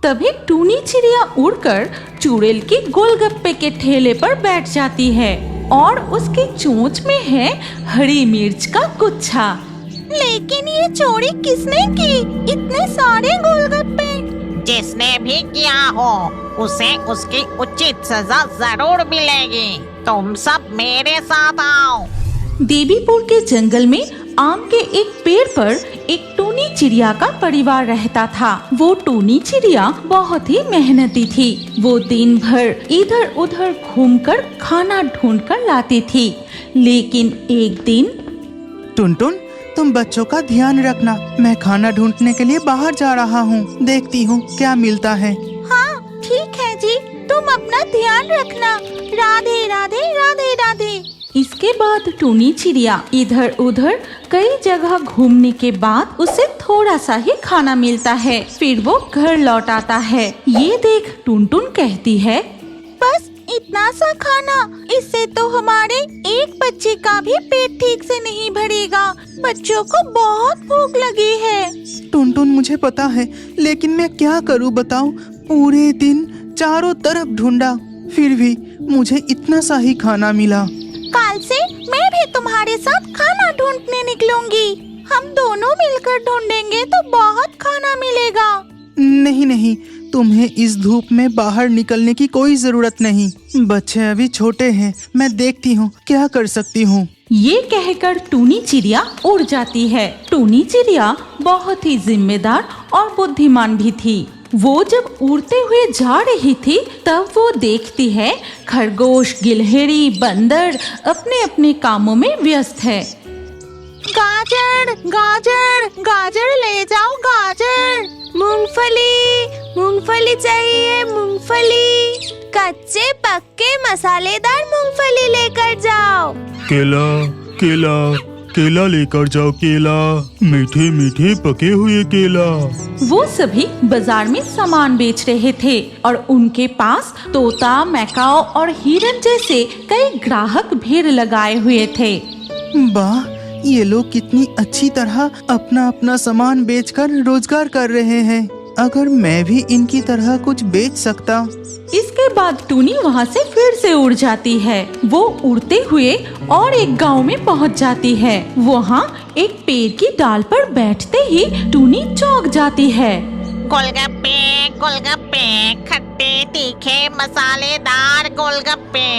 तभी टूनी चिड़िया उड़कर चुड़ैल की गोलगप्पे के ठेले पर बैठ जाती है और उसकी चोंच में है हरी मिर्च का गुच्छा। लेकिन ये चोरी किसने की? इतने सारे गोलगप्पे? जिसने भी किया हो उसे उसकी उचित सजा जरूर मिलेगी। तुम सब मेरे साथ आओ। देवीपुर के जंगल में आम के एक पेड़ पर एक टूनी चिड़िया का परिवार रहता था। वो टूनी चिड़िया बहुत ही मेहनती थी। वो दिन भर इधर उधर घूमकर खाना ढूंढकर लाती थी। लेकिन एक दिन, टुनटुन, तुम बच्चों का ध्यान रखना। मैं खाना ढूंढने के लिए बाहर जा रहा हूँ। देखती हूँ क्या मिलता है। हाँ ठीक है जी, तुम अपना ध्यान रखना। राधे राधे राधे राधे। इसके बाद टूनी चिड़िया इधर उधर कई जगह घूमने के बाद उसे थोड़ा सा ही खाना मिलता है। फिर वो घर लौट आता है। ये देख टुनटुन कहती है, बस इतना सा खाना, इससे तो हमारे एक बच्चे का भी पेट ठीक से नहीं भरेगा। बच्चों को बहुत भूख लगी है। टुनटुन, मुझे पता है, लेकिन मैं क्या करूँ बताओ। पूरे दिन चारों तरफ ढूंढा, फिर भी मुझे इतना सा ही खाना मिला। कल से मैं भी तुम्हारे साथ खाना ढूंढने निकलूंगी। हम दोनों मिलकर ढूंढेंगे तो बहुत खाना मिलेगा। नहीं नहीं, तुम्हें इस धूप में बाहर निकलने की कोई जरूरत नहीं। बच्चे अभी छोटे हैं। मैं देखती हूँ क्या कर सकती हूँ। ये कहकर टूनी चिड़िया उड़ जाती है। टूनी चिड़िया बहुत ही जिम्मेदार और बुद्धिमान भी थी। वो जब उड़ते हुए जा रही थी तब वो देखती है खरगोश, गिलहरी, बंदर अपने अपने कामों में व्यस्त है। गाजर गाजर गाजर ले जाओ, गाजर। मूंगफली मूंगफली चाहिए, मूंगफली। कच्चे पक्के मसालेदार मूंगफली लेकर जाओ। केला केला केला लेकर जाओ, केला। मीठे मीठे पके हुए केला। वो सभी बाजार में सामान बेच रहे थे और उनके पास तोता, मैकाओ और हिरन जैसे कई ग्राहक भीड़ लगाए हुए थे। वाह, ये लोग कितनी अच्छी तरह अपना अपना सामान बेचकर रोजगार कर रहे हैं। अगर मैं भी इनकी तरह कुछ बेच सकता। इसके बाद टूनी वहाँ से फिर से उड़ जाती है। वो उड़ते हुए और एक गांव में पहुँच जाती है। वहाँ एक पेड़ की डाल पर बैठते ही टूनी चौंक जाती है। गोलगप्पे गोलगप्पे, खट्टे तीखे मसालेदार गोलगप्पे।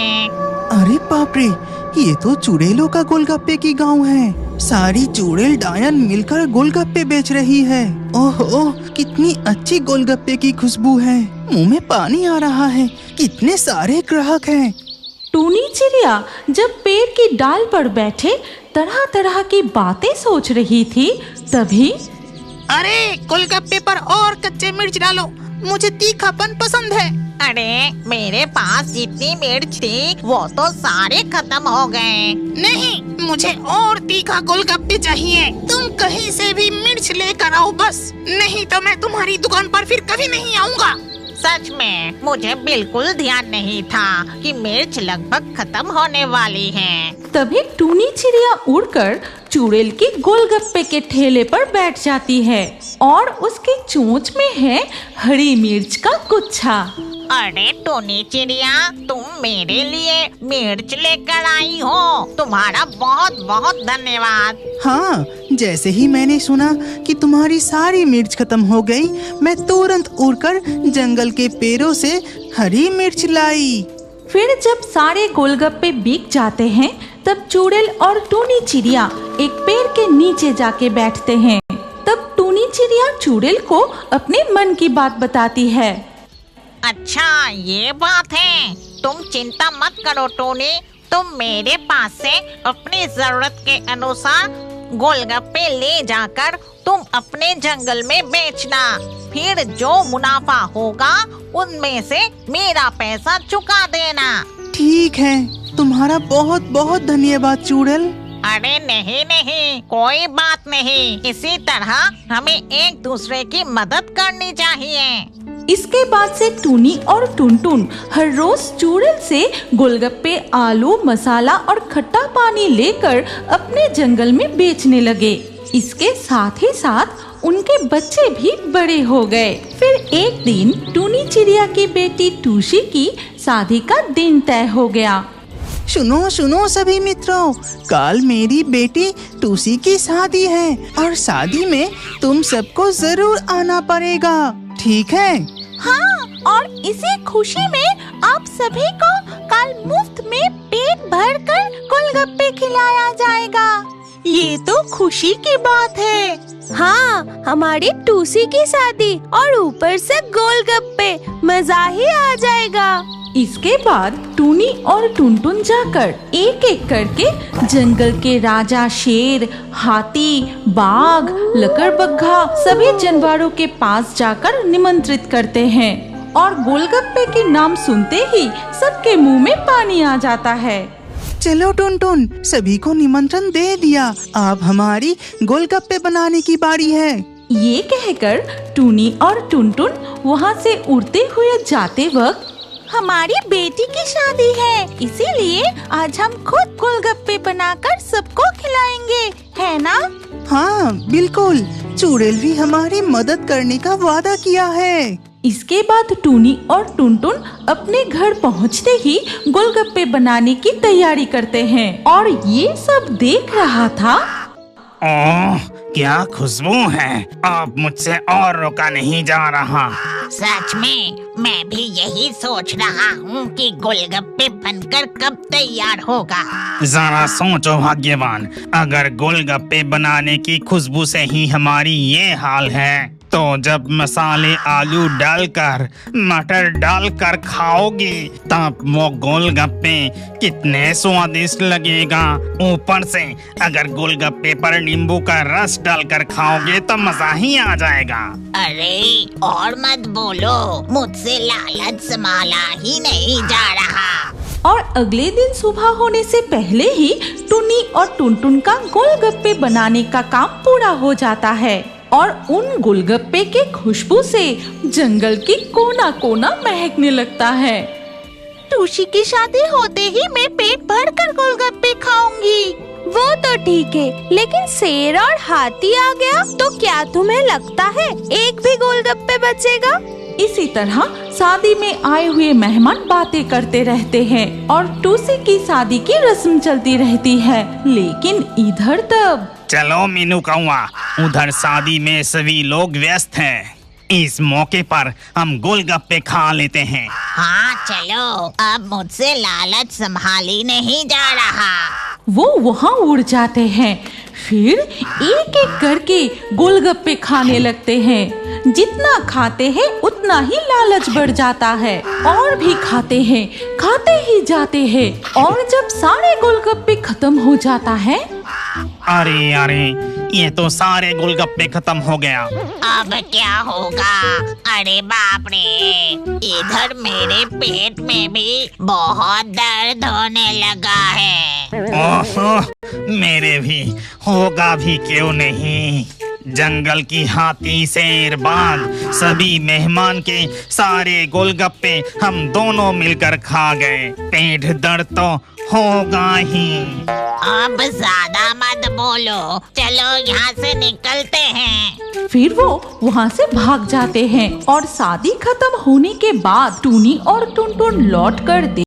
अरे बाप रे, ये तो चुड़ैलों का गोलगप्पे की गांव है। सारी चुड़ैल डायन मिलकर गोलगप्पे बेच रही है। ओहो, कितनी अच्छी गोलगप्पे की खुशबू है। मुंह में पानी आ रहा है। कितने सारे ग्राहक हैं। टूनी चिड़िया जब पेड़ की डाल पर बैठे तरह तरह की बातें सोच रही थी, तभी अरे गोलगप्पे पर और कच्चे मिर्च डालो, मुझे तीखापन पसंद है। अरे मेरे पास जितनी मिर्च थी वो तो सारे खत्म हो गए। नहीं, मुझे और तीखा गोलगप्पे चाहिए। तुम कहीं से भी मिर्च लेकर आओ बस, नहीं तो मैं तुम्हारी दुकान पर फिर कभी नहीं आऊँगा। सच में मुझे बिल्कुल ध्यान नहीं था कि मिर्च लगभग खत्म होने वाली है। तभी टूनी चिड़िया उड़कर चुड़ैल की गोलगप्पे के ठेले पर बैठ जाती है और उसकी चोंच में है हरी मिर्च का गुच्छा। अरे टूनी चिड़िया, तुम मेरे लिए मिर्च लेकर आई हो। तुम्हारा बहुत बहुत धन्यवाद। हाँ, जैसे ही मैंने सुना कि तुम्हारी सारी मिर्च खत्म हो गई, मैं तुरंत उड़कर जंगल के पेड़ों से हरी मिर्च लाई। फिर जब सारे गोलगप्पे बिक जाते हैं तब चुड़ैल और टूनी चिड़िया एक पेड़ के नीचे जाके बैठते हैं। तब टूनी चिड़िया चुड़ैल को अपने मन की बात बताती है। अच्छा ये बात है, तुम चिंता मत करो टूनी। तुम मेरे पास से अपनी जरूरत के अनुसार गोलगप्पे ले जाकर तुम अपने जंगल में बेचना। फिर जो मुनाफा होगा उनमें से मेरा पैसा चुका देना। ठीक है, तुम्हारा बहुत बहुत धन्यवाद चुड़ैल। अरे नहीं नहीं, कोई बात नहीं। इसी तरह हमें एक दूसरे की मदद करनी चाहिए। इसके बाद से टूनी और टुनटुन हर रोज चुड़ैल से गोलगप्पे, आलू, मसाला और खट्टा पानी लेकर अपने जंगल में बेचने लगे। इसके साथ ही साथ उनके बच्चे भी बड़े हो गए। फिर एक दिन टूनी चिड़िया की बेटी टूसी की शादी का दिन तय हो गया। सुनो सुनो सभी मित्रों, कल मेरी बेटी टूसी की शादी है और शादी में तुम सबको जरूर आना पड़ेगा, ठीक है? हाँ, और इसी खुशी में आप सभी को कल मुफ्त में पेट भर कर गोलगप्पे खिलाया जाएगा। ये तो खुशी की बात है। हाँ, हमारी टूसी की शादी और ऊपर से गोलगप्पे, मजा ही आ जाएगा। इसके बाद टूनी और टुनटुन जाकर एक एक करके जंगल के राजा शेर, हाथी, बाघ, लकड़बग्घा सभी जानवरों के पास जाकर निमंत्रित करते हैं और गोलगप्पे के नाम सुनते ही सबके मुंह में पानी आ जाता है। चलो टुनटुन, सभी को निमंत्रण दे दिया, अब हमारी गोलगप्पे बनाने की बारी है। ये कहकर टूनी और टुनटुन वहाँ से उड़ते हुए जाते वक्त हमारी बेटी की शादी है, इसीलिए आज हम खुद गोलगप्पे बनाकर सबको खिलाएंगे, है ना? हाँ बिल्कुल, चुड़ैल भी हमारी मदद करने का वादा किया है। इसके बाद टूनी और टुनटुन अपने घर पहुँचते ही गोलगप्पे बनाने की तैयारी करते हैं और ये सब देख रहा था। ओह, क्या खुशबू है, अब मुझसे और रोका नहीं जा रहा। सच में मैं भी यही सोच रहा हूँ कि गोलगप्पे बनकर कब तैयार होगा। जरा सोचो भाग्यवान, अगर गोलगप्पे बनाने की खुशबू से ही हमारी ये हाल है, तो जब मसाले आलू डालकर मटर डालकर खाओगी तब वो गोलगप्पे कितने स्वादिष्ट लगेगा। ऊपर से अगर गोलगप्पे पर नींबू का रस डालकर खाओगे तो मजा ही आ जाएगा। अरे और मत बोलो, मुझसे लालच संभाला ही नहीं जा रहा। और अगले दिन सुबह होने से पहले ही टुनी और टुनटुन का गोलगप्पे बनाने का काम पूरा हो जाता है और उन गोलगप्पे के खुशबू से जंगल की कोना कोना महकने लगता है। टूसी की शादी होते ही मैं पेट भर कर गोलगप्पे खाऊंगी। वो तो ठीक है, लेकिन शेर और हाथी आ गया तो क्या तुम्हें लगता है एक भी गोलगप्पे बचेगा? इसी तरह शादी में आए हुए मेहमान बातें करते रहते हैं और टूसी की शादी की रस्म चलती रहती है। लेकिन इधर तब चलो मीनू कौआ, उधर शादी में सभी लोग व्यस्त हैं। इस मौके पर हम गोलगप्पे खा लेते हैं। हाँ चलो, अब मुझसे लालच संभाली नहीं जा रहा। वो वहाँ उड़ जाते हैं, फिर एक एक करके गोलगप्पे खाने लगते हैं। जितना खाते हैं उतना ही लालच बढ़ जाता है और भी खाते हैं, खाते ही जाते हैं और जब सारे गोलगप्पे खत्म हो जाता है। अरे अरे, ये तो सारे गोलगप्पे खत्म हो गया। अब क्या होगा? अरे बाप रे, इधर मेरे पेट में भी बहुत दर्द होने लगा है। ओह, मेरे भी होगा भी क्यों नहीं। जंगल की हाथी, शेर, बाघ सभी मेहमान के सारे गोलगप्पे हम दोनों मिलकर खा गए। पेट दर्द तो होगा ही। अब ज्यादा मत बोलो, चलो यहाँ से निकलते हैं। फिर वो वहाँ से भाग जाते हैं और शादी खत्म होने के बाद टूनी और टुनटुन लौट कर